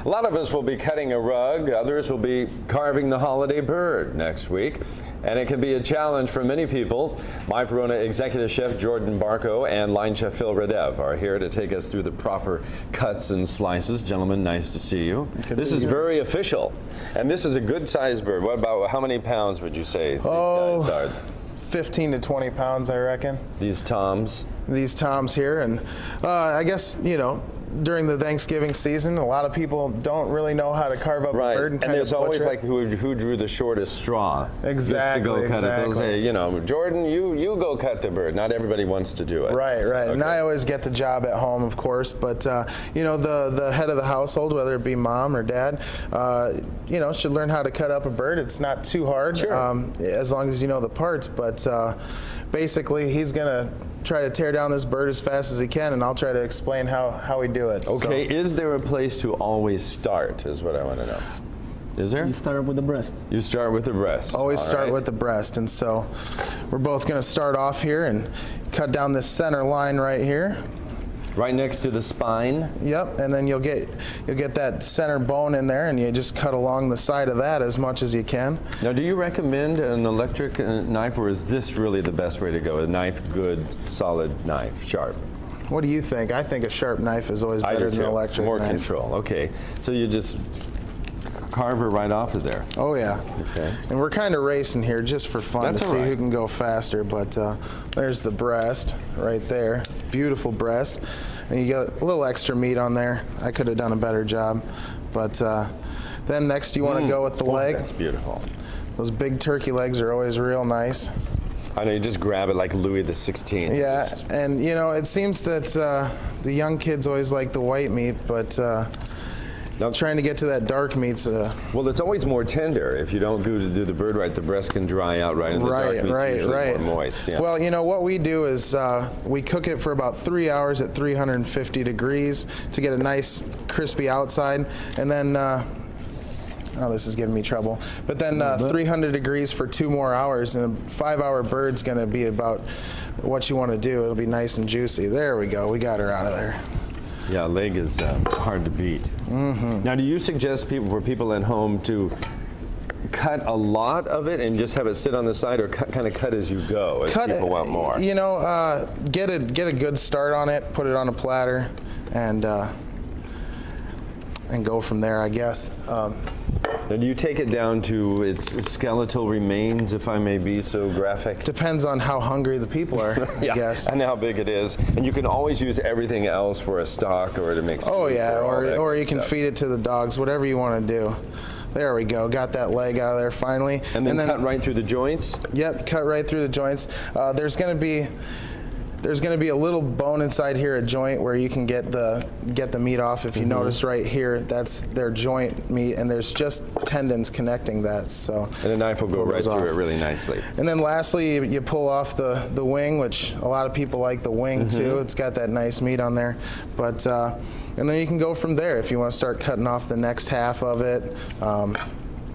A lot of us will be cutting a rug, others will be carving the holiday bird next week. And it can be a challenge for many people. My Verona Executive Chef Jordan Barco and Line Chef Phil Radev are here to take us through the proper cuts and slices. Gentlemen, nice to see you. This is very official. And this is a good sized bird. What about, how many pounds would you say these guys are? 15 to 20 pounds, I reckon. These toms? These toms here. And I guess, you know, during the Thanksgiving season, a lot of people don't really know how to carve up a bird and kind there's of always like who drew the shortest straw. Exactly. To go cut exactly. it. They'll say, you know, Jordan, you go cut the bird. Not everybody wants to do it. Right, right. Okay. And I always get the job at home, of course, but you know, the head of the household, whether it be mom or dad, you know, should learn how to cut up a bird. It's not too hard, sure. As long as you know the parts. But basically, he's gonna try to tear down this bird as fast as he can, and I'll try to explain how we do it. Okay, so. Is there a place to always start, is what I want to know. Is there? You start with the breast. You start with the breast. Always start with the breast, and so we're both going to start off here and cut down this center line right here. Right next to the spine? Yep, and then you'll get that center bone in there, and you just cut along the side of that as much as you can. Now, do you recommend an electric knife, or is this really the best way to go? A knife, good, solid knife, sharp? What do you think? I think a sharp knife is always better than an electric More knife. control, okay. So you just carve her right off of there. Oh yeah. Okay. And we're kind of racing here just for fun to see who can go faster, but there's the breast right there. Beautiful breast. And you got a little extra meat on there. I could have done a better job. But then next you want to go with the leg. That's beautiful. Those big turkey legs are always real nice. I know, you just grab it like Louis XVI. Yeah, and you know, it seems that the young kids always like the white meat, but now, trying to get to that dark meat's well, it's always more tender. If you don't do the bird right, the breast can dry out right, and the dark meat's usually more moist. Yeah. Well, you know, what we do is we cook it for about 3 hours at 350 degrees to get a nice crispy outside, and then oh, this is giving me trouble. But then 300 degrees for 2 more hours, and a 5-hour bird's going to be about what you want to do. It'll be nice and juicy. There we go. We got her out of there. Yeah, leg is hard to beat. Mm-hmm. Now, do you suggest for people at home to cut a lot of it and just have it sit on the side, or kind of cut as you go if people want more? You know, get a good start on it, put it on a platter, and go from there, I guess. Now, do you take it down to its skeletal remains, if I may be so graphic? Depends on how hungry the people are, yeah, I guess. And how big it is. And you can always use everything else for a stock or to make soup. Oh, yeah, or you can feed it to the dogs, whatever you want to do. There we go. Got that leg out of there finally. And then cut right through the joints? Yep, cut right through the joints. There's going to be a little bone inside here, a joint where you can get the meat off. If you notice right here, that's their joint meat, and there's just tendons connecting that. So and a knife will go right through it really nicely. And then lastly, you pull off the wing, which a lot of people like the wing too. It's got that nice meat on there, but and then you can go from there if you want to start cutting off the next half of it.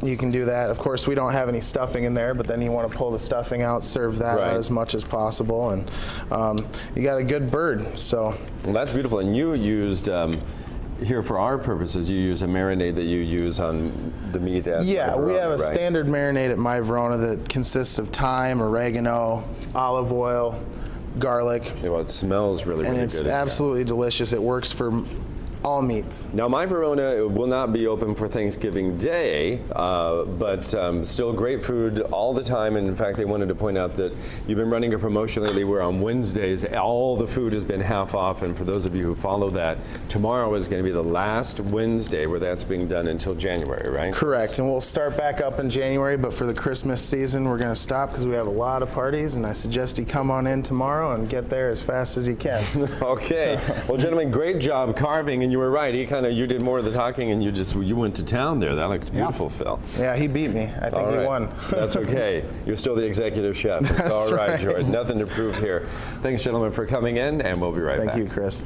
You can do that. Of course, we don't have any stuffing in there, but then you want to pull the stuffing out, serve that out as much as possible, and you got a good bird. So. Well, that's beautiful. And you used, here for our purposes, you use a marinade that you use on the meat at Yeah, we have a standard marinade at My Verona that consists of thyme, oregano, olive oil, garlic. Yeah, well, it smells really, really good. And it's absolutely delicious. It works for all meats. Now, My Verona will not be open for Thanksgiving Day, but still great food all the time. And in fact, they wanted to point out that you've been running a promotion lately where on Wednesdays, all the food has been half off. And for those of you who follow that, tomorrow is going to be the last Wednesday where that's being done until January, right? Correct. And we'll start back up in January, but for the Christmas season, we're going to stop because we have a lot of parties. And I suggest you come on in tomorrow and get there as fast as you can. Okay. Well, gentlemen, great job carving. And you were right. You did more of the talking, and you went to town there. That looks beautiful, Phil. Yeah, he beat me. I think he won. That's okay. You're still the executive chef. It's all right, George. Nothing to prove here. Thanks, gentlemen, for coming in, and we'll be right back. Thank you, Chris.